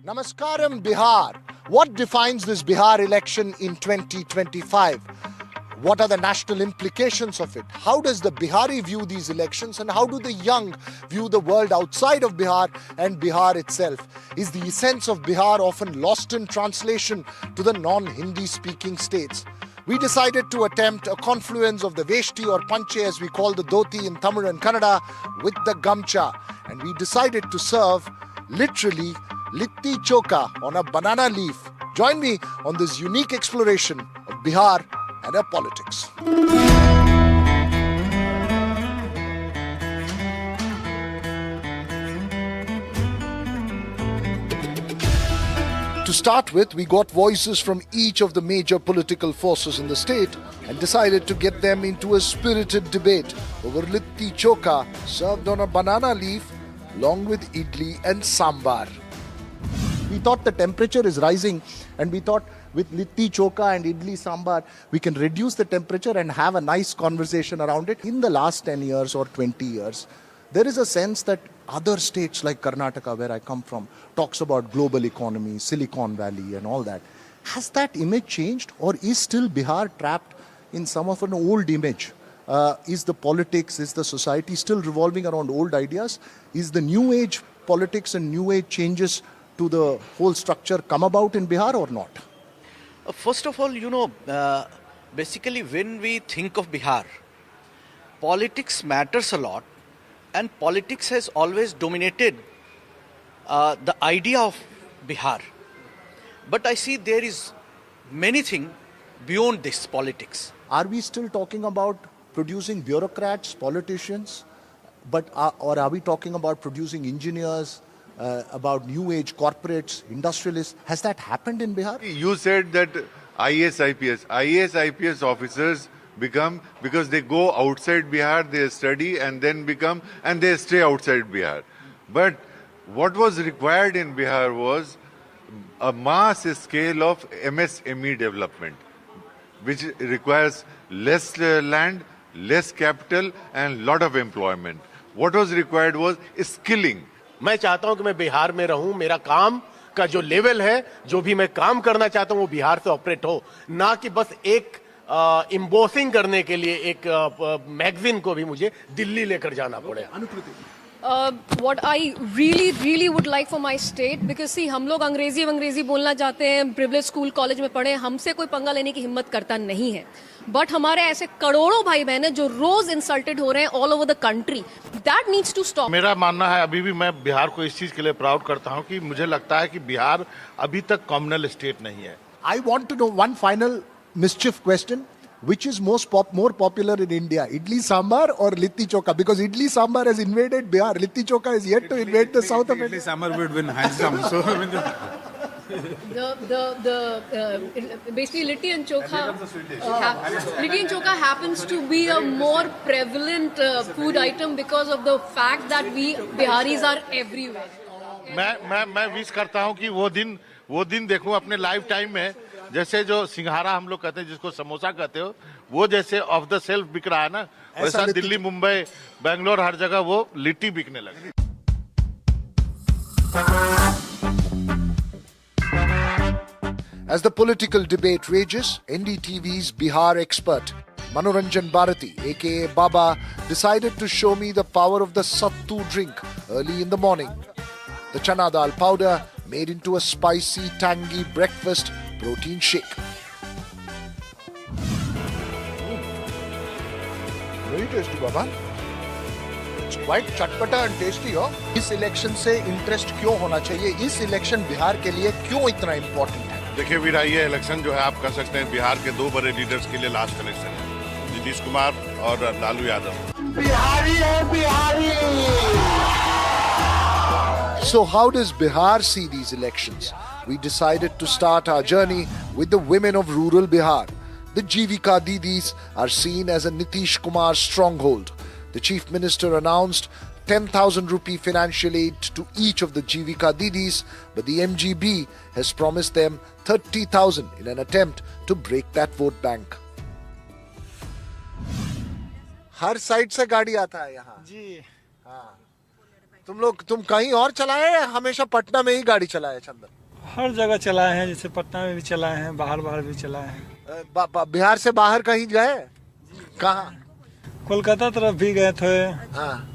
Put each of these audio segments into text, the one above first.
Namaskaram, Bihar. What defines this Bihar election in 2025? What are the national implications of it? How does the Bihari view these elections, and how do the young view the world outside of Bihar and Bihar itself? Is the essence of Bihar often lost in translation to the non-Hindi speaking states? We decided to attempt a confluence of the Veshti or Panche, as we call the dhoti in Tamil and Kannada, with the Gamcha. And we decided to serve, literally, Litti Choka on a banana leaf. Join me on this unique exploration of Bihar and her politics. To start with, we got voices from each of the major political forces in the state and decided to get them into a spirited debate over Litti Choka served on a banana leaf along with idli and sambar. We thought the temperature is rising, and we thought with Litti Choka and Idli Sambar, we can reduce the temperature and have a nice conversation around it. In the last 10 years or 20 years, there is a sense that other states like Karnataka, where I come from, talks about global economy, Silicon Valley and all that. Has that image changed, or is still Bihar trapped in some of an old image? Is the politics, is the society still revolving around old ideas? Is the new age politics and new age changes to the whole structure come about in Bihar or not? First of all, basically when we think of Bihar, politics matters a lot, and politics has always dominated the idea of Bihar. But I see there is many things beyond this politics. Are we still talking about producing bureaucrats, politicians, or are we talking about producing engineers, about new age corporates, industrialists? Has that happened in Bihar? You said that IAS, IPS officers become, because they go outside Bihar, they study and then become, and they stay outside Bihar. But what was required in Bihar was a mass scale of MSME development, which requires less land, less capital and lot of employment. What was required was skilling. मैं चाहता हूं कि मैं बिहार में रहूं, मेरा काम का जो लेवल है, जो भी मैं काम करना चाहता हूं वो बिहार से ऑपरेट हो, ना कि बस एक एम्बोसिंग करने के लिए एक मैगजीन को भी मुझे दिल्ली लेकर जाना पड़े. What I really would like for my state, because see हम लोग अंग्रेजी बोलना चाहते हैं, प्रिविलेज स्कूल कॉलेज में पढ़े, हमसे कोई पंगा लेने की हिम्मत करता नहीं है. बट हमारे ऐसे करोड़ों भाई बहन हैं जो रोज इंसल्टेड हो रहे हैं all over the country. That needs to stop. मेरा मानना है, अभी भी मैं बिहार को इस चीज के लिए प्राउड करता हूं कि मुझे लगता है कि बिहार अभी तक कॉम्युनल स्टेट नहीं है. I want to know one final mischief question. Which is more popular in India, Idli Sambar or Litti Choka? Because Idli Sambar has invaded Bihar. Litti Choka is yet to invade the south of India. Idli Sambar would win hands down. So Basically Litti and Chokha happens to be a more prevalent food item because of the fact that we Biharis are everywhere. मैं wish करता हूं कि वो दिन देखूं अपने life time में, जैसे जो सिंघारा हम लोग कहते हैं, जिसको समोसा कहते हो, वो जैसे ऑफ द सेल्फ बिक रहा है ना, वैसा दिल्ली, मुंबई, बेंगलोर, हर जगह वो लिट्टी बिकने लगी. As the political debate rages, NDTV's Bihar expert Manoranjan Bharati, aka Baba, decided to show me the power of the sattu drink early in the morning. The chana dal powder made into a spicy, tangy breakfast protein shake. Very tasty, Baba. It's quite chatpata and tasty, हो. इस election से interest क्यों होना चाहिए? इस election Bihar के लिए क्यों इतना इम्पोर्टेंट है? देखिए वीरा, ये इलेक्शन जो है आप कह सकते हैं बिहार के दो बड़े लीडर्स के लिए लास्ट इलेक्शन है, नीतीश कुमार और लालू यादव. बिहारी है Bihari. So how does Bihar see these elections? We decided to start our journey with the women of rural Bihar. The Jivika Didis are seen as a Nitish Kumar stronghold. The Chief Minister announced 10,000 rupee financial aid to each of the Jivika Didis, but the MGB has promised them 30,000 in an attempt to break that vote bank. Her side से गाड़ी आता है यहाँ. जी, हाँ. तुम कहीं और चलाए या हमेशा पटना में ही गाड़ी चलाए चंदन? हर जगह चलाए हैं, जैसे पटना में भी चलाए हैं, बाहर भी चलाए हैं। बिहार से बाहर कहीं गए? कहाँ? कोलकाता तरफ भी गए थे। हाँ।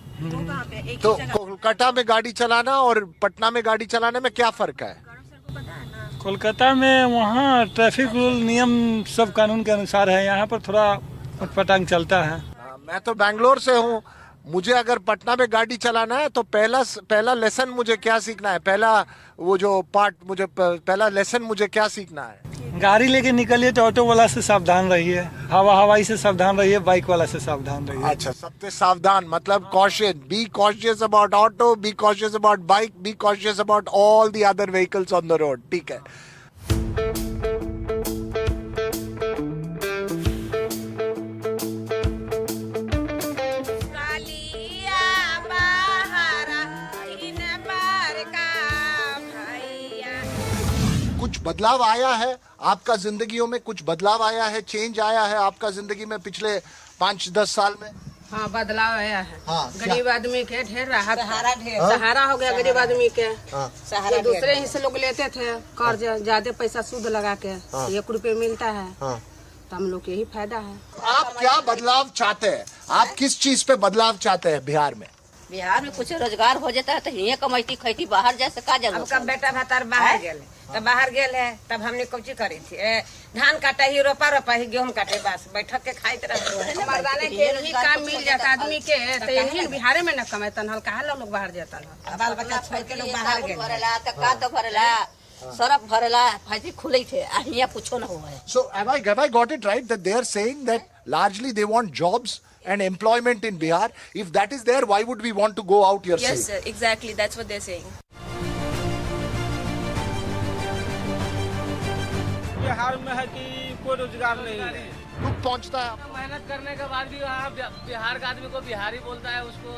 तो कोलकाता में गाड़ी चलाना और पटना में गाड़ी चलाने में क्या फर्क है? कोलकाता में वहाँ ट्रैफिक रूल नियम सब कानून के अनुसार है, यहाँ पर थोड़ा उटपटांग चलता है। मैं तो बैंगलोर से हूँ, मुझे अगर पटना में गाड़ी चलाना है तो पहला लेसन मुझे क्या सीखना है? पहला लेसन मुझे क्या सीखना है? गाड़ी लेके निकलिए तो ऑटो वाला से सावधान रहिए, हवाई से सावधान रहिए, बाइक वाला से सावधान रहिए। अच्छा, सबसे सावधान मतलब cautious, be cautious about auto, be cautious about bike, be cautious about all the other vehicles on the road. ठीक है। कुछ बदलाव आया है आपका जिंदगियों में? कुछ बदलाव आया है, चेंज आया है आपका जिंदगी में पिछले 5-10 साल में? हाँ, बदलाव आया है। हाँ, गरीब आदमी के ढेर राहत, सहारा हो गया गरीब आदमी के। सहारा दूसरे ही से लोग लेते थे कर्ज, ज्यादा पैसा सूद लगा के 1 रुपए मिलता है, तो हम लोग के यही फायदा है। आप क्या बदलाव चाहते हैं? आप किस चीज पे बदलाव चाहते हैं बिहार में? बिहार में कुछ रोजगार हो जाता है तो यहीं कमाई खैती, बाहर जैसे का जरूरत? अब का बेटा भतार बाहर गेल, तब बाहर गेल है, तब हमने कौची करी थी? धान काटा ही, रोपा ही, गेहूं काटे, बस बैठक के खाते रहते। मर्दाने के यही काम मिल जाता आदमी के, तो यही बिहार में न कमातन हल, कहा लोग बाहर जाता है? बाल बच्चा छोड़ के लोग बाहर गेल। भरेला सरफ भरेला फाइती खुले थे, यहाँ कुछ न हुआ है। So have I got it right that they are saying that largely they want jobs and employment in Bihar? If that is there, why would we want to go out? You're saying? Yes, sir, exactly. That's what they're saying. Bihar में है कि कोई रोजगार नहीं है। दुख पहुंचता है। मेहनत करने के बाद भी वहाँ बिहार का आदमी को बिहारी बोलता है, उसको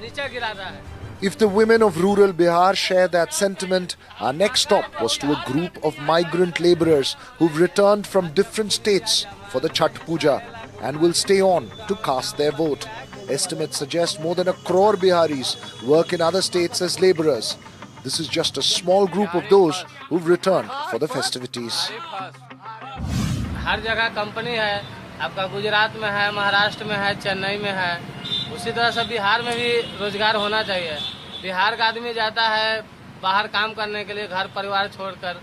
नीचे गिराता है। If the women of rural Bihar share that sentiment, our next stop was to a group of migrant laborers who've returned from different states for the Chhath Puja and will stay on to cast their vote. Estimates suggest more than 1 crore Biharis work in other states as laborers. This is just a small group of those who've returned for the festivities. हर जगह company है, आपका गुजरात में है, महाराष्ट्र में है, चेन्नई में है, उसी तरह से बिहार में भी रोजगार होना चाहिए। बिहार का आदमी जाता है बाहर काम करने के लिए घर परिवार छोड़कर,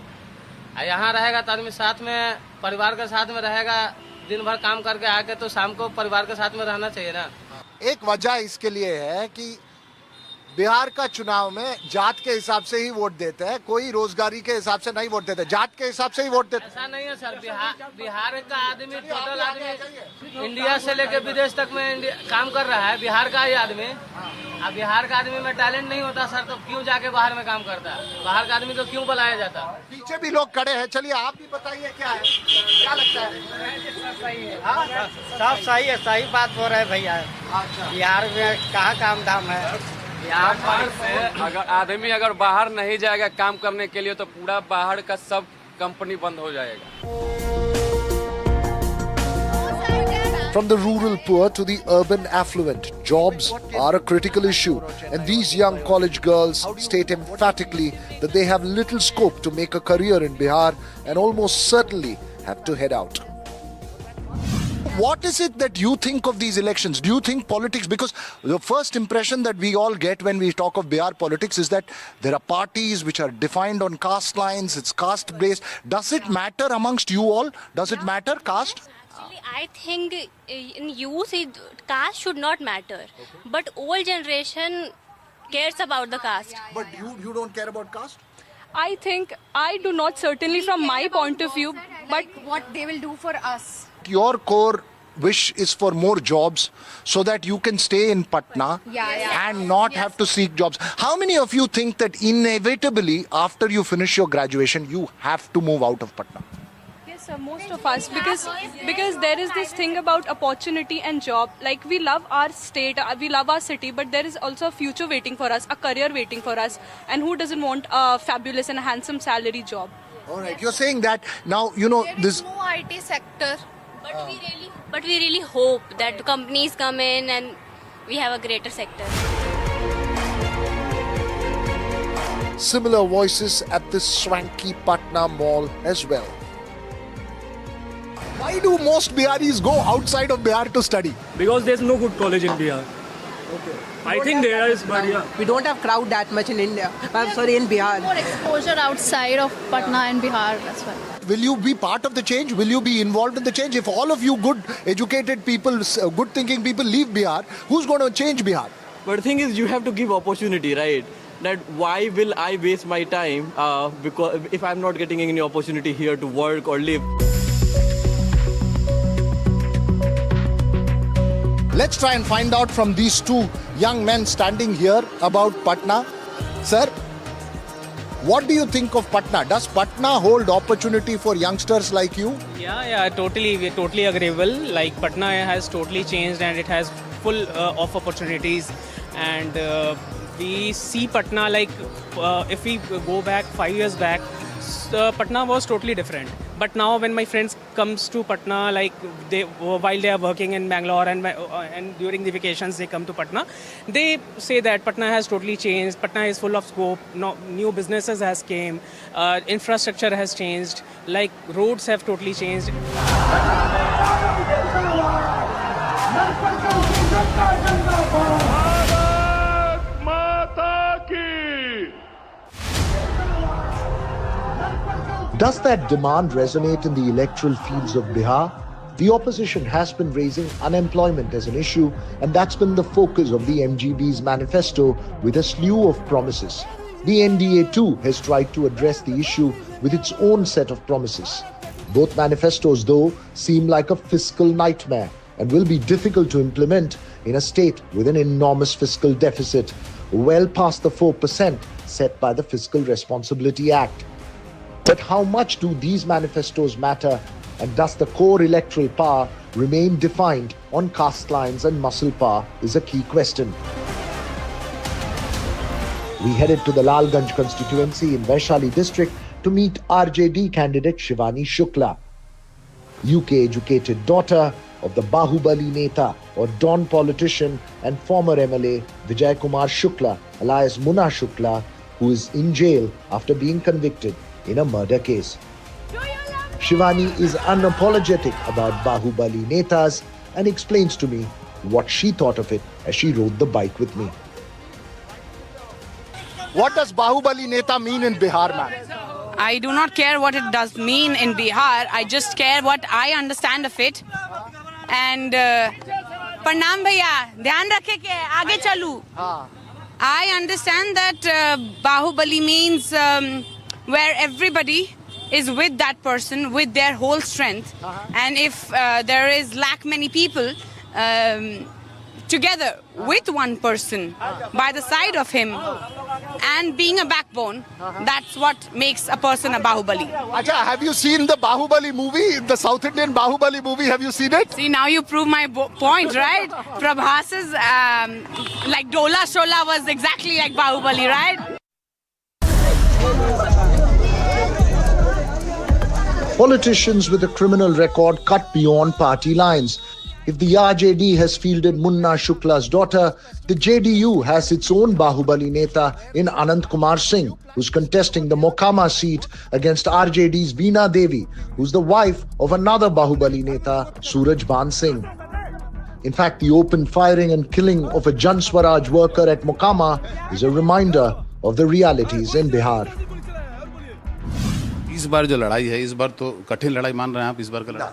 यहाँ रहेगा तो आदमी साथ में परिवार के साथ में रहेगा, दिन भर काम करके आके तो शाम को परिवार के साथ में रहना चाहिए ना। एक वजह इसके लिए है कि बिहार का चुनाव में जात के हिसाब से ही वोट देते हैं, कोई रोजगारी के हिसाब से नहीं वोट देते, जात के हिसाब से ही वोट देते हैं। ऐसा नहीं है सर, बिहार का आदमी टोटल आदमी इंडिया से लेकर विदेश तक में काम कर रहा है, बिहार का ही आदमी। अब बिहार का आदमी में टैलेंट नहीं होता सर, तो क्यों जाके बाहर में काम करता है? बाहर का आदमी तो क्यों बुलाया जाता? पीछे भी लोग खड़े हैं, चलिए आप भी बताइए क्या है, क्या लगता है? सब सही है, सही बात हो रहा है भैया। बिहार में कहाँ काम धाम है? यहाँ पर अगर आदमी बाहर नहीं जाएगा काम करने के लिए तो पूरा बाहर का सब कंपनी बंद हो जाएगा। From the rural poor to the urban affluent, jobs are a critical issue, and these young college girls state emphatically that they have little scope to make a career in Bihar and almost certainly have to head out. What is it that you think of these elections? Do you think politics, because the first impression that we all get when we talk of Bihar politics is that there are parties which are defined on caste lines, it's caste based. Does it matter amongst you all? Does it matter, caste? Actually, I think in youth, caste should not matter. But old generation cares about the caste. But you don't care about caste? I think I do not, certainly from my point of view, but what they will do for us. Your core wish is for more jobs so that you can stay in Patna and not have to seek jobs. How many of you think that inevitably after you finish your graduation you have to move out of Patna? yes, sir, most of us, because there is this thing about opportunity and job. Like, we love our state, we love our city, but there is also a future waiting for us, a career waiting for us, and who doesn't want a fabulous and a handsome salary job? All right, you're saying that now, you know, this no IT sector. But we really hope that companies come in and we have a greater sector. similar voices at this swanky Patna mall as well. Why do most Biharis go outside of Bihar to study? Because there's no good college in Bihar. I think there is, but yeah. We don't have crowd that much in India. I'm sorry, in Bihar. More exposure outside of Patna and Bihar, that's why. Will you be part of the change? Will you be involved in the change? If all of you good educated people, good thinking people leave Bihar, who's going to change Bihar? But the thing is, you have to give opportunity, right? That why will I waste my time because if I'm not getting any opportunity here to work or live? Let's try and find out from these two young men standing here about Patna. Sir, what do you think of Patna? Does Patna hold opportunity for youngsters like you? Yeah, totally. We're totally agreeable. Like Patna has totally changed and it has full of opportunities. And we see Patna like if we go back 5 years back, Patna was totally different. But now when my friends comes to Patna, like while they are working in Bangalore and during the vacations they come to Patna, they say that Patna has totally changed. Patna is full of scope. No, new businesses has came. Infrastructure has changed. Like roads have totally changed. Does that demand resonate in the electoral fields of Bihar? The opposition has been raising unemployment as an issue, and that's been the focus of the MGB's manifesto with a slew of promises. The NDA too has tried to address the issue with its own set of promises. Both manifestos, though, seem like a fiscal nightmare and will be difficult to implement in a state with an enormous fiscal deficit, well past the 4% set by the Fiscal Responsibility Act. But how much do these manifestos matter, and does the core electoral power remain defined on caste lines and muscle power is a key question. We headed to the Lalganj constituency in Vaishali district to meet RJD candidate Shivani Shukla, UK-educated daughter of the Bahubali Neta or Don politician and former MLA Vijay Kumar Shukla, alias Munna Shukla, who is in jail after being convicted in a murder case. Shivani is unapologetic about Bahubali Netas and explains to me what she thought of it as she rode the bike with me. What does Bahubali Neta mean in Bihar, ma'am? I do not care what it does mean in Bihar. I just care what I understand of it. And Pranam bhaiya, dhyan rakhe ke aage chalu. I understand that Bahubali means where everybody is with that person with their whole strength. And if there is lack many people together with one person by the side of him and being a backbone, that's what makes a person a Bahubali. Acha, have you seen the Bahubali movie, the South Indian Bahubali movie? Have you seen it? See, now you prove my point, right? Prabhas's like Dola Shola was exactly like Bahubali, right? Politicians with a criminal record cut beyond party lines. If the RJD has fielded Munna Shukla's daughter, the JDU has its own Bahubali Neta in Anant Kumar Singh, who's contesting the Mokama seat against RJD's Veena Devi, who's the wife of another Bahubali Neta, Suraj Ban Singh. In fact, the open firing and killing of a Jan Swaraj worker at Mokama is a reminder of the realities in Bihar. इस बार जो लड़ाई है, इस बार तो कठिन लड़ाई मान रहे हैं आप? इस बार का लड़ाई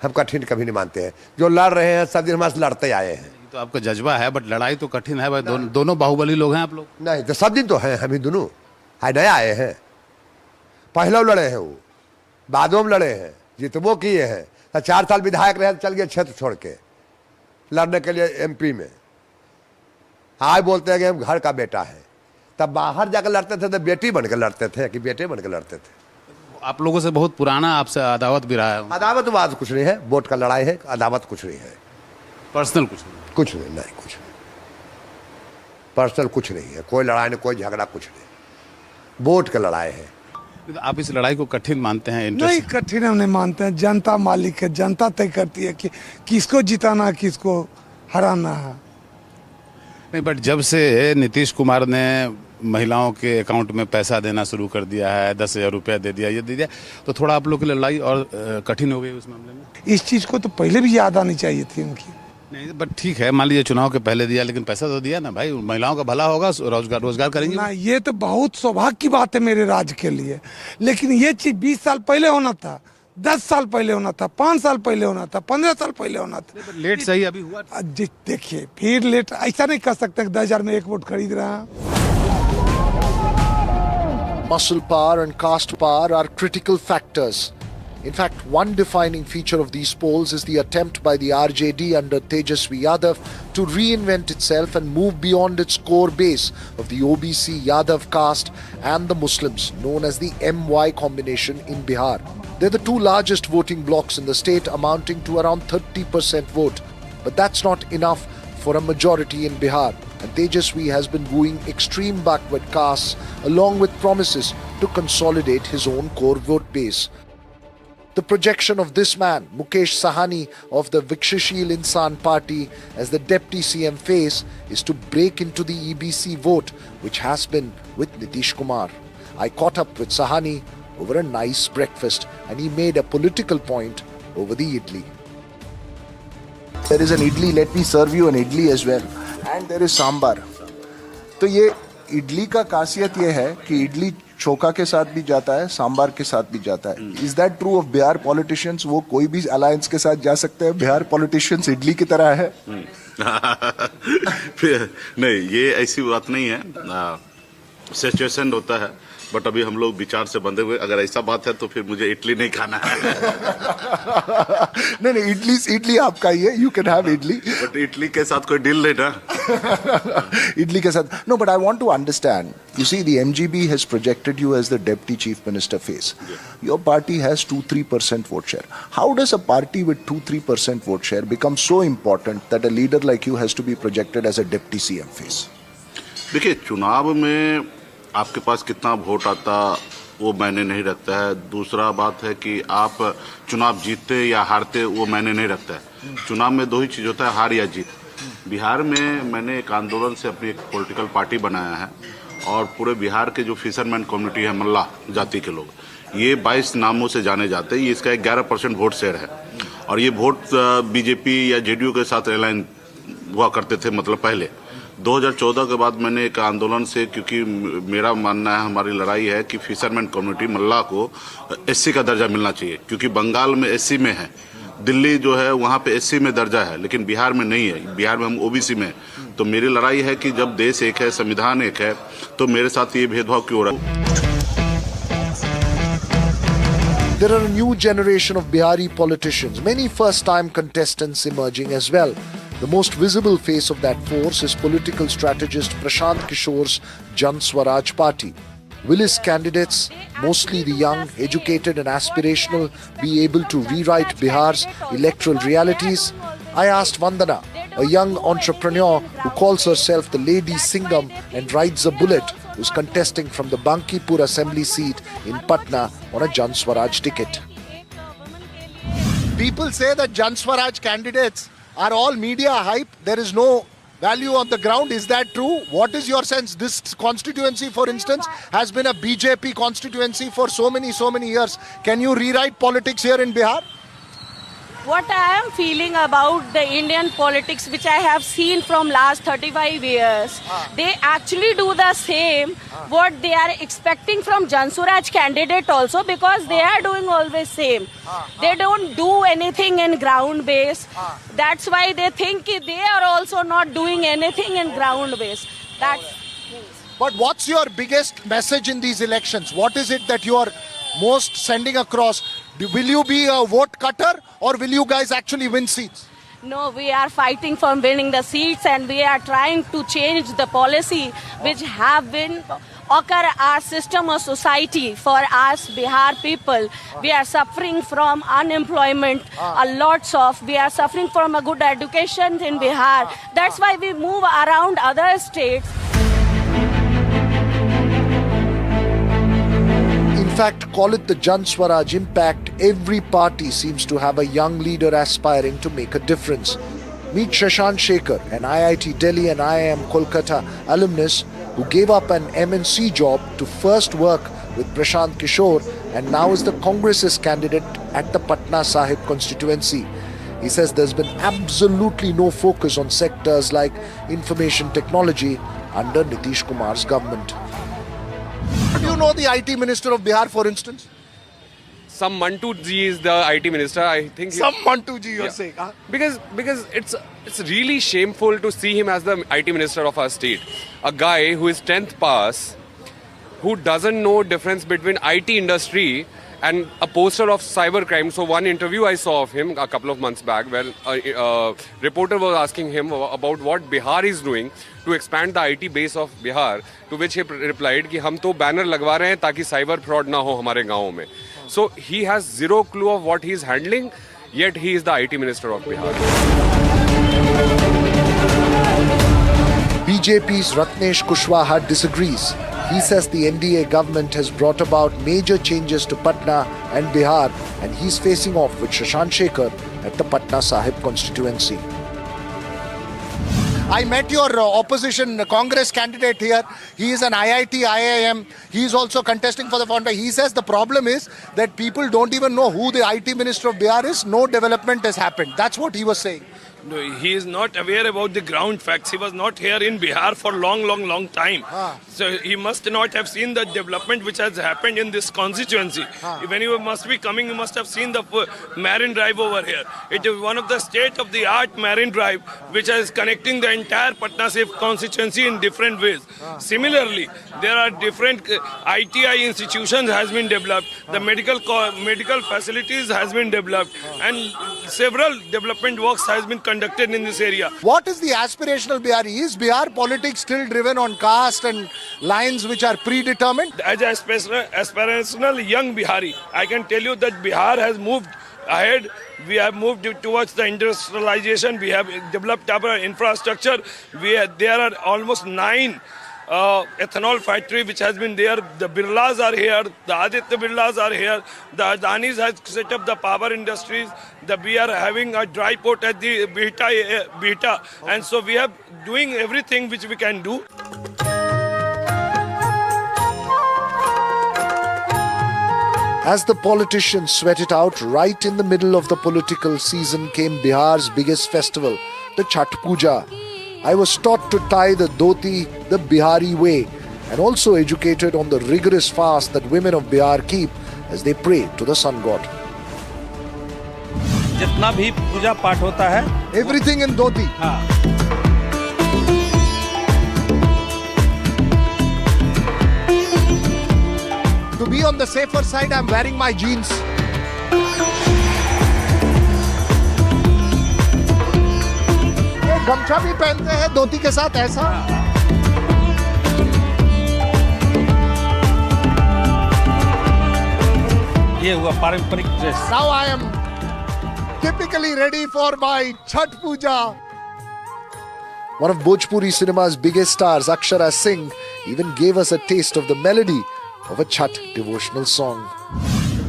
हम कठिन कभी नहीं मानते हैं। जो लड़ रहे हैं सब दिन हमारे से लड़ते आए हैं। तो आपका जज्बा है, बट लड़ाई तो कठिन है भाई। दोनों बाहुबली लोग हैं आप लोग? नहीं, तो सब दिन तो हैं हम ही दोनों। नया आए हैं, पहले लड़े हैं, वो बादों में लड़े हैं, जितबो किए हैं। 4 साल विधायक रहे, चल गए क्षेत्र छोड़ के लड़ने के लिए MP में। आज बोलते हैं कि हम घर का बेटा है। तब बाहर जाकर लड़ते थे तो बेटी बनकर लड़ते थे कि बेटे बनकर लड़ते थे। आप लोगों से बहुत पुराना आपसे अदावत भी रहा है? अदावत बात कुछ नहीं है, वोट का लड़ाई है, अदावत कुछ नहीं है। पर्सनल कुछ नहीं? कुछ नहीं, नहीं कुछ नहीं, पर्सनल कुछ नहीं है। कोई लड़ाई नहीं, कोई झगड़ा कुछ नहीं, वोट का लड़ाई है। आप इस लड़ाई को कठिन मानते हैं? नहीं, कठिन हम नहीं मानते हैं। जनता मालिक है, जनता तय करती है कि किसको जिताना, किसको हराना है। नहीं, बट जब से नीतीश कुमार ने महिलाओं के अकाउंट में पैसा देना शुरू कर दिया है, 10,000 रुपया दे दिया, ये दे दिया, तो थोड़ा आप लोग की लड़ाई और कठिन हो गई उस मामले में। इस चीज़ को तो पहले भी याद आनी चाहिए थी उनकी। नहीं बट ठीक है, मान लीजिए चुनाव के पहले दिया, लेकिन पैसा तो दिया ना भाई, महिलाओं का भला होगा, रोजगार करेंगे ना, ये तो बहुत सौभाग्य की बात है मेरे राज्य के लिए, लेकिन ये चीज 20 साल पहले होना था, 10 साल पहले होना था, 5 साल पहले होना था, 15 साल पहले होना था। लेट सही अभी हुआ। देखिए फिर लेट ऐसा नहीं कर सकते 10,000 में 1 वोट खरीद रहा है। Muscle power and caste power are critical factors. In fact, one defining feature of these polls is the attempt by the RJD under Tejaswi Yadav to reinvent itself and move beyond its core base of the OBC Yadav caste and the Muslims, known as the MY combination in Bihar. They're the two largest voting blocs in the state, amounting to around 30% vote. But that's not enough for a majority in Bihar. And Tejaswi has been wooing extreme backward castes along with promises to consolidate his own core vote base. The projection of this man, Mukesh Sahani of the Vikshashil Insan Party as the Deputy CM face is to break into the EBC vote, which has been with Nitish Kumar. I caught up with Sahani over a nice breakfast and he made a political point over the idli. There is an idli, let me serve you an idli as well. And there is sambar. तो ये इडली का खासियत ये है कि इडली चोखा के साथ भी जाता है, सांबार के साथ भी जाता है। Is that true of Bihar politicians? वो कोई भी अलायंस के साथ जा सकते हैं? बिहार पॉलिटिशियंस इडली की तरह है? नहीं, ये ऐसी बात नहीं है, सिचुएशन होता है, बट अभी हम लोग विचार से बंधे हुए। अगर ऐसा बात है तो फिर मुझे इडली नहीं खाना है। नहीं, इडली आपका ही है, you can have idli, but idli के साथ कोई डील नहीं ना। इडली के साथ no, but I want to understand, you see the MGB has projected you as the deputy chief minister face. Your party has 2-3% vote share. How does a party with 2-3% vote share become so important that a leader like you has to be projected as a deputy CM face? देखिए, चुनाव में आपके पास कितना vote आता वो मायने नहीं रखता है। दूसरा बात है कि आप चुनाव जीतते या हारते वो मायने नहीं रखता है। चुनाव में 2 ही चीज़ होता है, हार या जीत। बिहार में मैंने एक आंदोलन से अपनी एक पॉलिटिकल पार्टी बनाया है और पूरे बिहार के जो फिशरमैन कम्युनिटी है, मल्ला जाति के लोग, ये 22 नामों से जाने जाते हैं। ये इसका 11% वोट शेयर है और ये वोट बीजेपी या जेडीयू के साथ अलाइन हुआ करते थे। मतलब पहले 2014 के बाद मैंने एक आंदोलन से, क्योंकि मेरा मानना है, हमारी लड़ाई है कि फिशरमैन कम्युनिटी मल्ला को SC का दर्जा मिलना चाहिए, क्योंकि बंगाल में SC में है, दिल्ली जो है वहाँ पे SC में दर्जा है, लेकिन बिहार में नहीं है। बिहार में हम OBC में हैं। तो मेरी लड़ाई है कि जब देश एक है, संविधान एक है, तो मेरे साथ ये भेदभाव क्यों हो रहा है? There are a new generation of Bihari politicians, many first-time contestants emerging as well. The most visible face of that force is political strategist Prashant Kishore's Jan Swaraj Party. Will his candidates, mostly the young, educated and aspirational, be able to rewrite Bihar's electoral realities? I asked Vandana, a young entrepreneur who calls herself the Lady Singham and rides a bullet, who's contesting from the Bankipur assembly seat in Patna on a Jan Swaraj ticket. People say that Jan Swaraj candidates are all media hype. There is no value on the ground. Is that true? What is your sense? This constituency, for instance, has been a BJP constituency for so many years. Can you rewrite politics here in Bihar? What I am feeling about the Indian politics, which I have seen from last 35 years, they actually do the same what they are expecting from Jan Swaraj candidate also, because they are doing always same. They don't do anything in ground base. That's why they think they are also not doing anything in ground base. But what's your biggest message in these elections? What is it that you are most sending across? Will you be a vote cutter or will you guys actually win seats? No, we are fighting for winning the seats, and we are trying to change the policy which have been occur our system of society for us Bihar people. We are suffering from unemployment, we are suffering from a good education in Bihar. That's why we move around other states. In fact, call it the Jan Swaraj impact, every party seems to have a young leader aspiring to make a difference. Meet Shashank Shekhar, an IIT Delhi and IIM Kolkata alumnus who gave up an MNC job to first work with Prashant Kishore and now is the Congress's candidate at the Patna Sahib constituency. He says there's been absolutely no focus on sectors like information technology under Nitish Kumar's government. Do you know the IT Minister of Bihar, for instance? Some Mantu ji is the IT minister. I think Some Mantu ji, you're saying, huh? because it's really shameful to see him as the IT minister of our state. A guy who is 10th pass, who doesn't know difference between IT industry and a poster of cyber crime. So one interview I saw of him a couple of months back where a reporter was asking him about what Bihar is doing to expand the IT base of Bihar, to which he replied कि हम तो banner लगवा रहे हैं ताकि cyber fraud ना हो हमारे गाँव में. So he has zero clue of what he is handling, yet he is the IT minister of Bihar. BJP's Ratnesh Kushwaha disagrees. He says the NDA government has brought about major changes to Patna and Bihar and he's facing off with Shashank Shekhar at the Patna Sahib constituency. I met your opposition Congress candidate here. He is an IIT, IIM. He is also contesting for the founder. He says the problem is that people don't even know who the IT Minister of Bihar is. No development has happened. That's what he was saying. No, he is not aware about the ground facts. He was not here in Bihar for long time. So he must not have seen the development which has happened in this constituency. When you must be coming, you must have seen the Marine Drive over here. It is one of the state-of-the-art Marine Drive which is connecting the entire Patna Sahib constituency in different ways. Similarly, there are different ITI institutions has been developed. The medical facilities has been developed, and several development works has been conducted in this area. What is the aspirational Bihari? Is Bihar politics still driven on caste and lines which are predetermined? As an aspirational young Bihari, I can tell you that Bihar has moved ahead. We have moved towards the industrialization. We have developed our infrastructure. There are almost 9 ethanol factory which has been there. The Birlas are here, the Aditya Birlas are here, the Adanis has set up the power industries, we are having a dry port at the Bihta, and so we are doing everything which we can do. As the politicians sweat it out, right in the middle of the political season came Bihar's biggest festival, the Chhath Puja. I was taught to tie the dhoti the Bihari way and also educated on the rigorous fast that women of Bihar keep as they pray to the sun god. जितना भी पूजा पाठ होता है, everything in dhoti. To be on the safer side, I'm wearing my jeans. गमछा भी पहनते हैं धोती के साथ ऐसा. ये हुआ पारंपरिक dress. Now I am typically ready for my Chhath Puja. One of Bhojpuri cinema's biggest stars, Akshara Singh, even gave us a taste of the melody of a Chhath devotional song.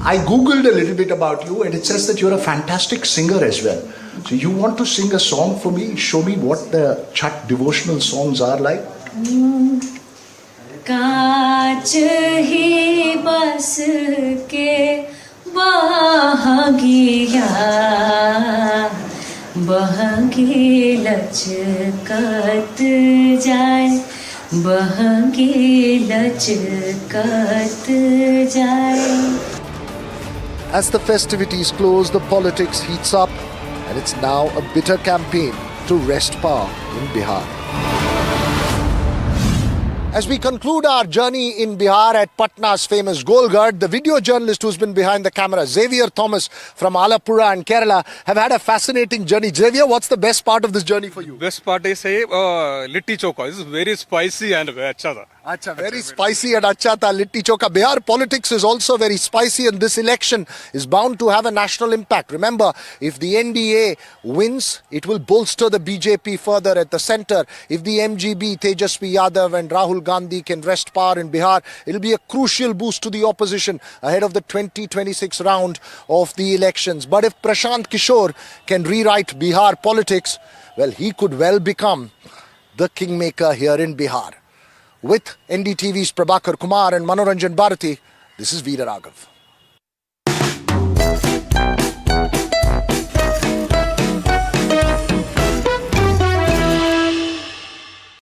I googled a little bit about you and it says that you're a fantastic singer as well. So you want to sing a song for me? Show me what the Chhath devotional songs are like. कांच ही बस के बहंगिया बहंगी लचकत जाए बहंगी लचकत जाए. As the festivities close, the politics heats up and it's now a bitter campaign to wrest power in Bihar. As we conclude our journey in Bihar at Patna's famous Golgarh, the video journalist who's been behind the camera, Xavier Thomas from Alappuzha and Kerala, have had a fascinating journey. Xavier, what's the best part of this journey for you? Best part is litti chokha. This is very spicy and acha tha. Acha, very spicy and acha tha, litti chokha. Bihar politics is also very spicy and this election is bound to have a national impact. Remember, if the NDA wins, it will bolster the BJP further at the centre. If the MGB, Tejasvi Yadav and Rahul Gandhi can wrest power in Bihar, it will be a crucial boost to the opposition ahead of the 2026 round of the elections. But if Prashant Kishore can rewrite Bihar politics, well, he could well become the kingmaker here in Bihar. With NDTV's Prabhakar Kumar and Manoranjan Bharati, this is Veera Raghav.